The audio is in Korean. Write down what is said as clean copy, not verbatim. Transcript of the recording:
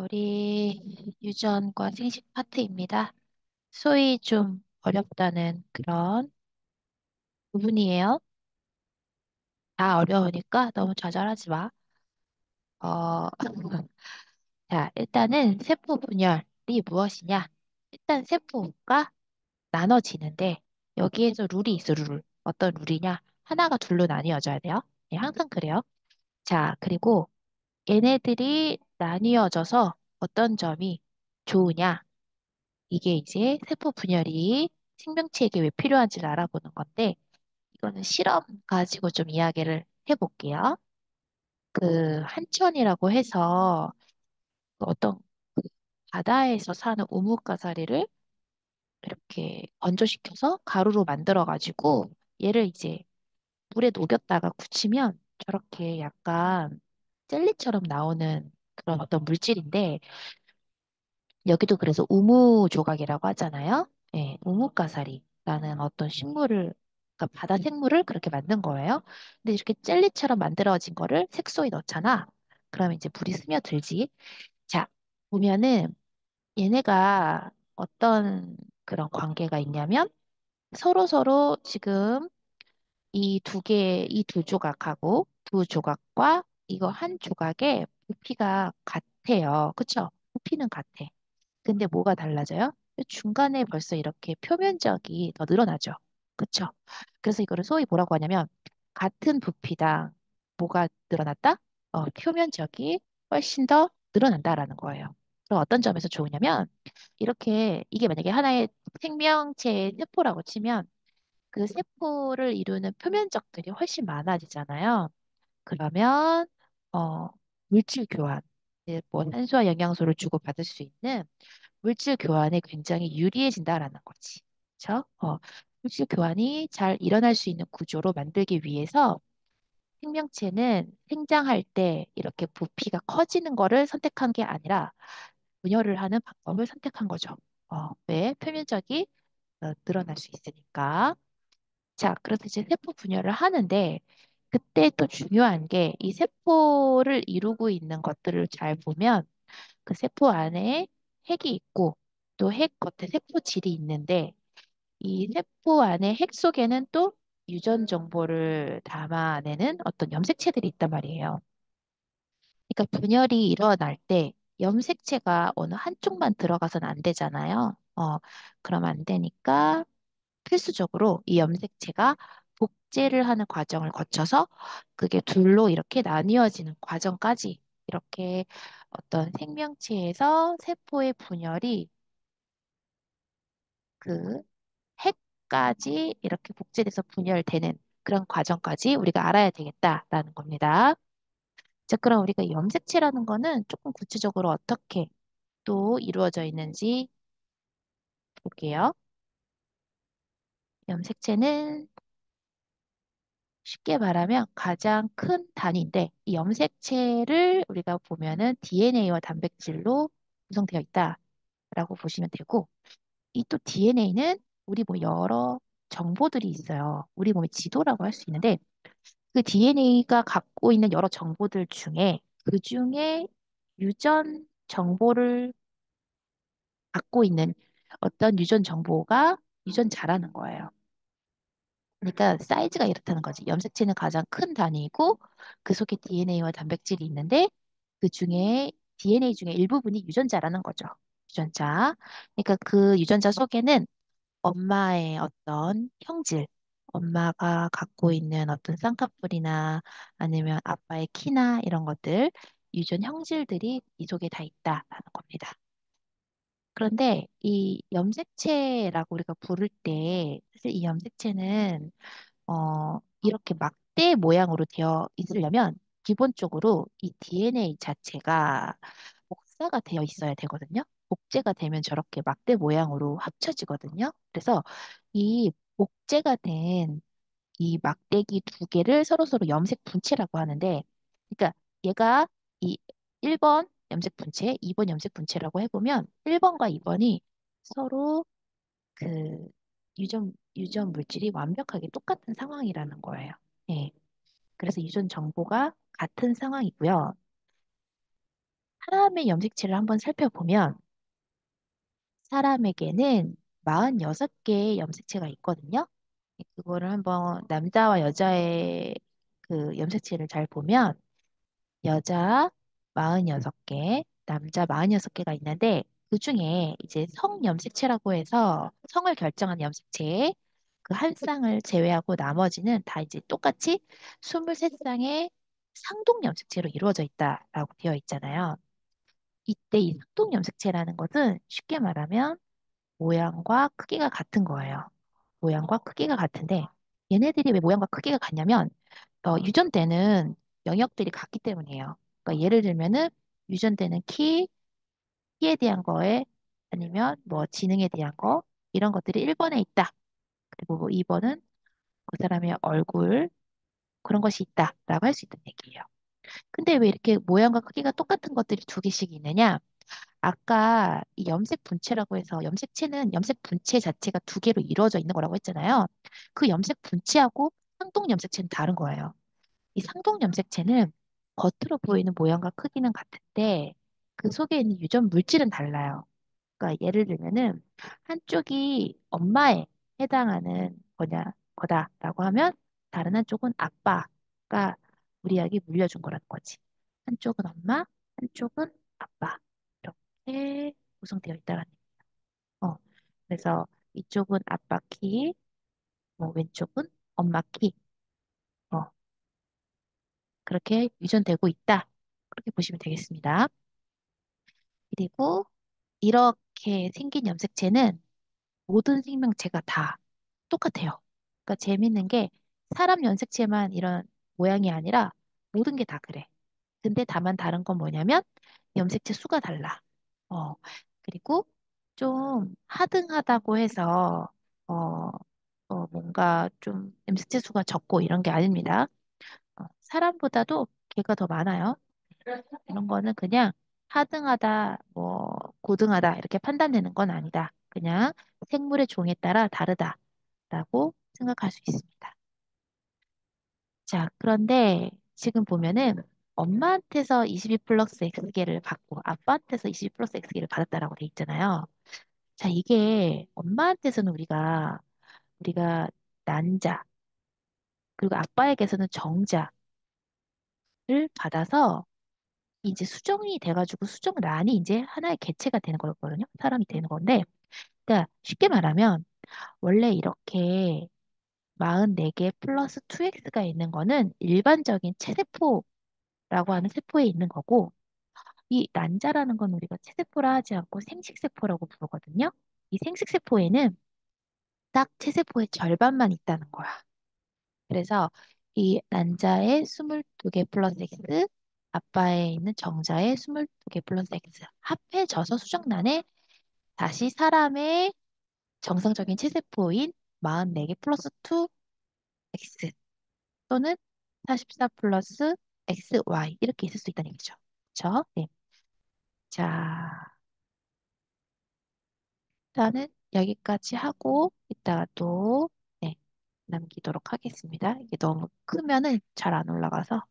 우리 유전과 생식 파트입니다. 소위 좀 어렵다는 그런 부분이에요. 다 어려우니까 너무 좌절하지 마. 어, 자, 일단은 세포 분열이 무엇이냐? 일단 세포가 나눠지는데 여기에서 룰이 있어, 룰. 어떤 룰이냐? 하나가 둘로 나뉘어져야 돼요. 네, 항상 그래요. 자, 그리고 얘네들이 나뉘어져서 어떤 점이 좋으냐? 이게 이제 세포 분열이 생명체에게 왜 필요한지를 알아보는 건데, 이거는 실험 가지고 좀 이야기를 해볼게요. 그 한천이라고 해서 그 어떤 그 바다에서 사는 우뭇가사리를 이렇게 건조시켜서 가루로 만들어가지고 얘를 이제 물에 녹였다가 굳히면 저렇게 약간 젤리처럼 나오는 그런 어떤 물질인데 여기도 그래서 우무 조각이라고 하잖아요. 예, 우뭇가사리라는 어떤 식물을, 그러니까 바다 생물을 그렇게 만든 거예요. 근데 이렇게 젤리처럼 만들어진 거를 색소에 넣잖아. 그러면 이제 물이 스며들지. 자, 보면은 얘네가 어떤 그런 관계가 있냐면 서로 지금 이 두 조각하고 두 조각과 이거 한 조각의 부피가 같아요. 그쵸? 부피는 같아. 근데 뭐가 달라져요? 중간에 벌써 이렇게 표면적이 더 늘어나죠. 그쵸? 그래서 이거를 소위 뭐라고 하냐면 같은 부피당 뭐가 늘어났다? 표면적이 훨씬 더 늘어난다라는 거예요. 그럼 어떤 점에서 좋으냐면 이렇게 이게 만약에 하나의 생명체의 세포라고 치면 그 세포를 이루는 표면적들이 훨씬 많아지잖아요. 그러면 어, 물질 교환, 이제 뭐 산소와 영양소를 주고받을 수 있는 물질 교환에 굉장히 유리해진다라는 거지. 그렇죠? 물질 교환이 잘 일어날 수 있는 구조로 만들기 위해서 생명체는 생장할 때 이렇게 부피가 커지는 거를 선택한 게 아니라 분열을 하는 방법을 선택한 거죠. 왜? 표면적이 늘어날 수 있으니까. 자, 그래서 이제 세포 분열을 하는데 그때 또 중요한 게 이 세포를 이루고 있는 것들을 잘 보면 그 세포 안에 핵이 있고 또 핵 겉에 세포질이 있는데 이 세포 안에 핵 속에는 또 유전 정보를 담아내는 어떤 염색체들이 있단 말이에요. 그러니까 분열이 일어날 때 염색체가 어느 한쪽만 들어가서는 안 되잖아요. 그러면 안 되니까 필수적으로 이 염색체가 복제를 하는 과정을 거쳐서 그게 둘로 이렇게 나뉘어지는 과정까지 이렇게 어떤 생명체에서 세포의 분열이 그 핵까지 이렇게 복제돼서 분열되는 그런 과정까지 우리가 알아야 되겠다라는 겁니다. 자, 그럼 우리가 이 염색체라는 거는 조금 구체적으로 어떻게 또 이루어져 있는지 볼게요. 염색체는 쉽게 말하면 가장 큰 단위인데 이 염색체를 우리가 보면은 DNA와 단백질로 구성되어 있다라고 보시면 되고 이 또 DNA는 우리 몸에 여러 정보들이 있어요. 우리 몸의 지도라고 할 수 있는데 그 DNA가 갖고 있는 여러 정보들 중에 그 중에 유전 정보를 갖고 있는 어떤 유전 정보가 유전자라는 거예요. 그러니까 사이즈가 이렇다는 거지. 염색체는 가장 큰 단위이고 그 속에 DNA와 단백질이 있는데 그 중에 DNA 중에 일부분이 유전자라는 거죠. 유전자. 그러니까 그 유전자 속에는 엄마의 어떤 형질, 엄마가 갖고 있는 어떤 쌍꺼풀이나 아니면 아빠의 키나 이런 것들, 유전 형질들이 이 속에 다 있다라는 겁니다. 그런데 이 염색체라고 우리가 부를 때 사실 이 염색체는 이렇게 막대 모양으로 되어 있으려면 기본적으로 이 DNA 자체가 복사가 되어 있어야 되거든요. 복제가 되면 저렇게 막대 모양으로 합쳐지거든요. 그래서 이 복제가 된 이 막대기 두 개를 서로서로 염색 분체라고 하는데, 그러니까 얘가 이 1번 염색 분체, 2번 염색 분체라고 해보면 1번과 2번이 서로 그 유전 물질이 완벽하게 똑같은 상황이라는 거예요. 예. 그래서 유전 정보가 같은 상황이고요. 사람의 염색체를 한번 살펴보면 사람에게는 46개의 염색체가 있거든요. 그거를 한번 남자와 여자의 그 염색체를 잘 보면 여자 46개, 남자 46개가 있는데 그 중에 이제 성 염색체라고 해서 성을 결정한 염색체 그 한 쌍을 제외하고 나머지는 다 이제 똑같이 23쌍의 상동 염색체로 이루어져 있다라고 되어 있잖아요. 이때 이 상동 염색체라는 것은 쉽게 말하면 모양과 크기가 같은 거예요. 모양과 크기가 같은데 얘네들이 왜 모양과 크기가 같냐면 유전되는 영역들이 같기 때문이에요. 그러니까 예를 들면은 유전되는 키에 대한 거에 아니면 뭐 지능에 대한 거 이런 것들이 1번에 있다. 그리고 뭐 2번은 그 사람의 얼굴 그런 것이 있다라고 할 수 있다는 얘기예요. 근데 왜 이렇게 모양과 크기가 똑같은 것들이 두 개씩 있느냐? 아까 이 염색 분체라고 해서 염색체는 염색 분체 자체가 두 개로 이루어져 있는 거라고 했잖아요. 그 염색 분체하고 상동 염색체는 다른 거예요. 이 상동 염색체는 겉으로 보이는 모양과 크기는 같은데 그 속에 있는 유전 물질은 달라요. 그러니까 예를 들면은 한쪽이 엄마에 해당하는 거다라고 하면 다른 한쪽은 아빠가 우리에게 물려준 거라는 거지. 한쪽은 엄마, 한쪽은 아빠. 이렇게 구성되어 있다라는 거. 그래서 이쪽은 아빠 키, 뭐 왼쪽은 엄마 키. 어, 그렇게 유전되고 있다. 그렇게 보시면 되겠습니다. 그리고 이렇게 생긴 염색체는 모든 생명체가 다 똑같아요. 그러니까 재밌는 게 사람 염색체만 이런 모양이 아니라 모든 게 다 그래. 근데 다만 다른 건 뭐냐면 염색체 수가 달라. 어, 그리고 좀 하등하다고 해서 어, 뭔가 좀 염색체 수가 적고 이런 게 아닙니다. 사람보다도 개가 더 많아요. 이런 거는 그냥 하등하다, 뭐 고등하다 이렇게 판단되는 건 아니다. 그냥 생물의 종에 따라 다르다라고 생각할 수 있습니다. 자, 그런데 지금 보면은 엄마한테서 22 플러스 X개를 받고 아빠한테서 22 플러스 X개를 받았다라고 돼 있잖아요. 자, 이게 엄마한테서는 우리가 난자, 그리고 아빠에게서는 정자를 받아서 이제 수정이 돼가지고 수정란이 이제 하나의 개체가 되는 거거든요. 사람이 되는 건데, 그러니까 쉽게 말하면 원래 이렇게 44개 플러스 2x가 있는 거는 일반적인 체세포라고 하는 세포에 있는 거고, 이 난자라는 건 우리가 체세포라 하지 않고 생식세포라고 부르거든요. 이 생식세포에는 딱 체세포의 절반만 있다는 거야. 그래서 이 난자의 22개 플러스 x, 아빠에 있는 정자의 22개 플러스 x 합해져서 수정란에 다시 사람의 정상적인 체세포인 44개 플러스 2x 또는 44 플러스 xy 이렇게 있을 수 있다는 얘기죠. 그렇죠? 네. 자, 일단은 여기까지 하고 이따가 또 네, 남기도록 하겠습니다. 이게 너무 크면은 잘 안 올라가서